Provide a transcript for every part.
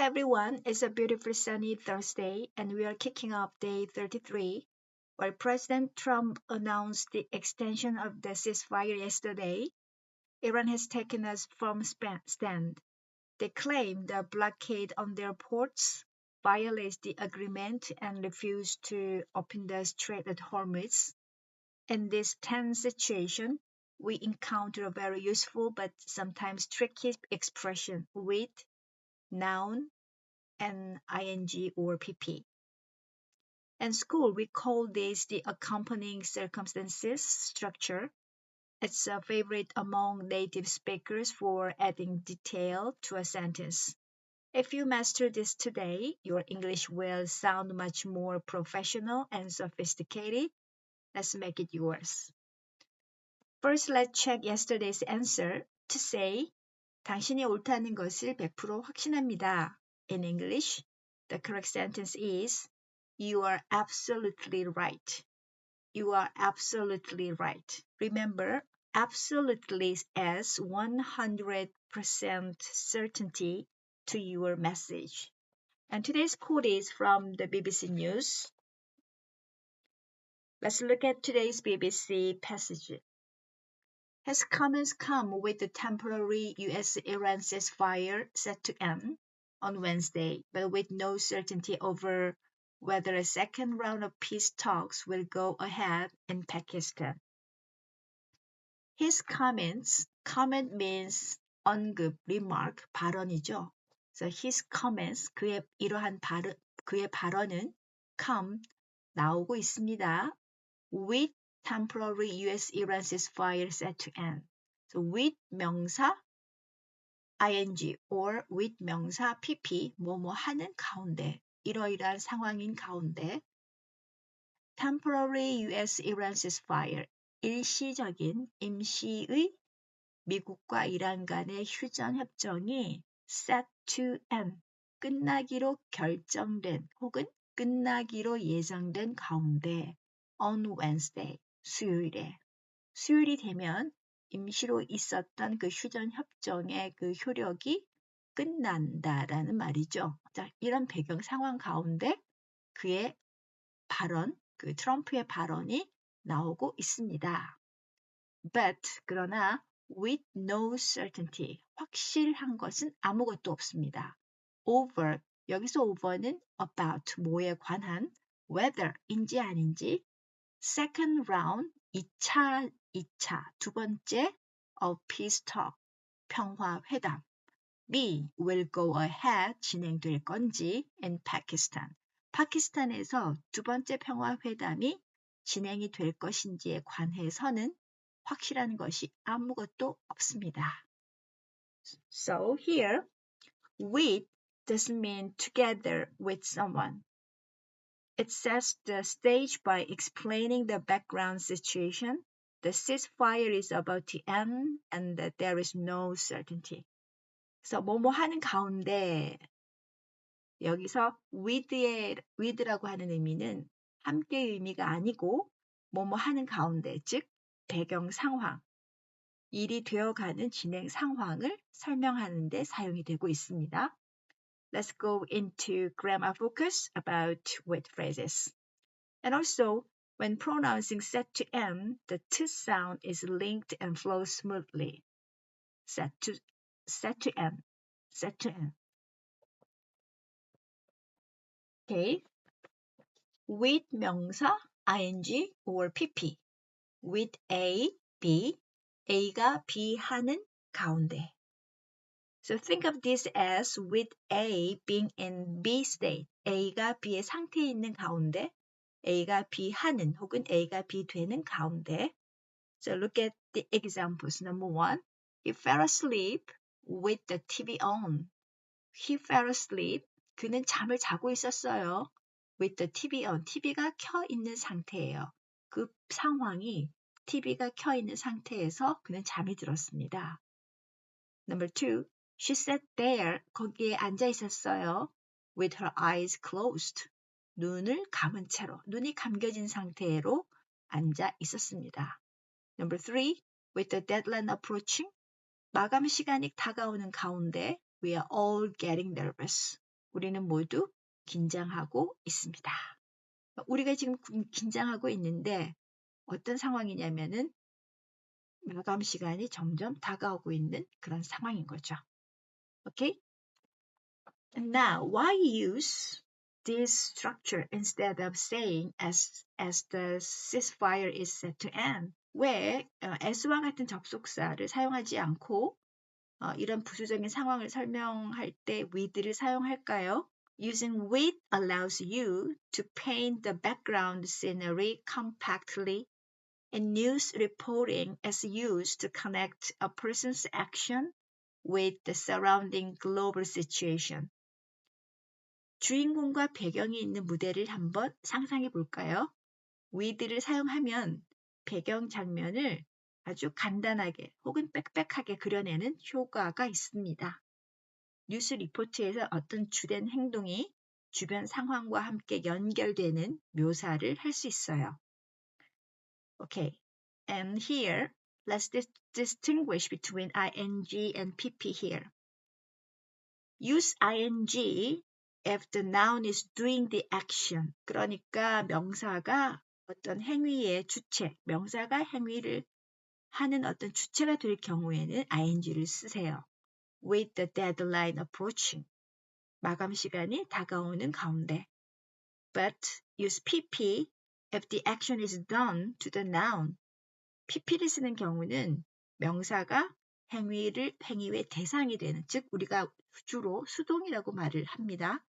everyone, it's a beautiful sunny Thursday and we are kicking off day 33. While President Trump announced the extension of the ceasefire yesterday, Iran has taken a firm stand. They claim the blockade on their ports violates the agreement and refuse to open the Strait of Hormuz. In this tense situation, we encounter a very useful but sometimes tricky expression with noun and ing or pp. In school, we call this the accompanying circumstances structure. It's a favorite among native speakers for adding detail to a sentence. If you master this today, your English will sound much more professional and sophisticated. Let's make it yours. First, let's check yesterday's answer to say 당신이 옳다는 것을 100% 확신합니다. In English, the correct sentence is You are absolutely right. You are absolutely right. Remember, absolutely adds 100% certainty to your message. And today's quote is from the BBC News. Let's look at today's BBC passage. His comments come with the temporary US-Iran ceasefire set to end on Wednesday, but with no certainty over whether a second round of peace talks will go ahead in Pakistan. His comments, comment means 언급, remark, 발언이죠. So his comments, 그의 발언은 come, 나오고 있습니다. With temporary US-Iran ceasefire set to end. So with 명사 ing or with 명사 pp 뭐뭐 하는 가운데 이러이러한 상황인 가운데 temporary US-Iran ceasefire 일시적인 임시의 미국과 이란 간의 휴전 협정이 set to end 끝나기로 결정된 혹은 끝나기로 예정된 가운데 on Wednesday 수요일이 되면 임시로 있었던 그 휴전 협정의 그 효력이 끝난다라는 말이죠. 자, 이런 배경 상황 가운데 그의 발언, 그 트럼프의 발언이 나오고 있습니다. But 그러나 with no certainty 확실한 것은 아무것도 없습니다. Over 여기서 over는 about 뭐에 관한 whether인지 아닌지 second round 2차 두 번째 of peace talk 평화회담 will go ahead 진행될 건지 in Pakistan 파키스탄에서 두 번째 평화회담이 진행이 될 것인지에 관해서는 확실한 것이 아무것도 없습니다. So here, with doesn't mean together with someone. It sets the stage by explaining the background situation. The ceasefire is about to end and that there is no certainty. 그래서 뭐뭐 하는 가운데 여기서 with라고 하는 의미는 함께의 의미가 아니고 뭐뭐 하는 가운데 즉 배경 상황 일이 되어가는 진행 상황을 설명하는 데 사용이 되고 있습니다. Let's go into grammar focus about with phrases. And also, when pronouncing set to end, the t sound is linked and flows smoothly. Set to end. Okay. With 명사 ing or pp. With A, B, A가 B 하는 가운데. So think of this as with A being in B state. A가 B의 상태에 있는 가운데 A가 B 하는 혹은 A가 B 되는 가운데. So look at the examples. Number one, he fell asleep with the TV on. He fell asleep. 그는 잠을 자고 있었어요. With the TV on. TV가 켜 있는 상태예요. 그 상황이 TV가 켜 있는 상태에서 그는 잠이 들었습니다. Number two, she sat there. 거기에 앉아 있었어요. With her eyes closed. 눈을 감은 채로, 눈이 감겨진 상태로 앉아 있었습니다. Number three, with the deadline approaching. 마감 시간이 다가오는 가운데 we are all getting nervous. 우리는 모두 긴장하고 있습니다. 우리가 지금 긴장하고 있는데 어떤 상황이냐면은 마감 시간이 점점 다가오고 있는 그런 상황인 거죠. Okay? Now, why use this structure instead of saying as the ceasefire is set to end? 왜 as와 같은 접속사를 사용하지 않고 이런 부수적인 상황을 설명할 때 with를 사용할까요? Using with allows you to paint the background scenery compactly, and news reporting is used to connect a person's action with the surrounding global situation. 주인공과 배경이 있는 무대를 한번 상상해 볼까요? with를 사용하면 배경 장면을 아주 간단하게 혹은 빽빽하게 그려내는 효과가 있습니다. 뉴스 리포트에서 어떤 주된 행동이 주변 상황과 함께 연결되는 묘사를 할 수 있어요. Okay, and here let's distinguish between ing and pp here. Use ing if the noun is doing the action. 그러니까 명사가 어떤 행위의 주체, 명사가 행위를 하는 어떤 주체가 될 경우에는 ing를 쓰세요. With the deadline approaching. 마감 시간이 다가오는 가운데. But use pp if the action is done to the noun. pp를 쓰는 경우는 명사가 행위의 대상이 되는, 즉 우리가 주로 수동이라고 말을 합니다.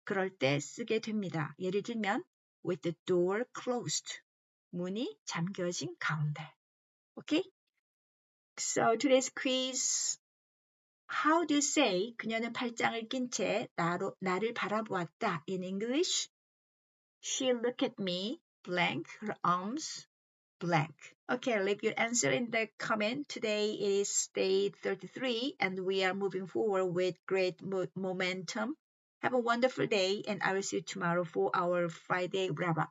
그럴 때 쓰게 됩니다. 예를 들면 with the door closed. 문이 잠겨진 가운데. Okay? So today's quiz. How do you say 그녀는 팔짱을 낀 채 나를 바라보았다 in English? She looked at me, blank, her arms, blank. Okay, leave your answer in the comment. Today is day 33 and we are moving forward with great momentum. Have a wonderful day and I will see you tomorrow for our Friday wrap-up.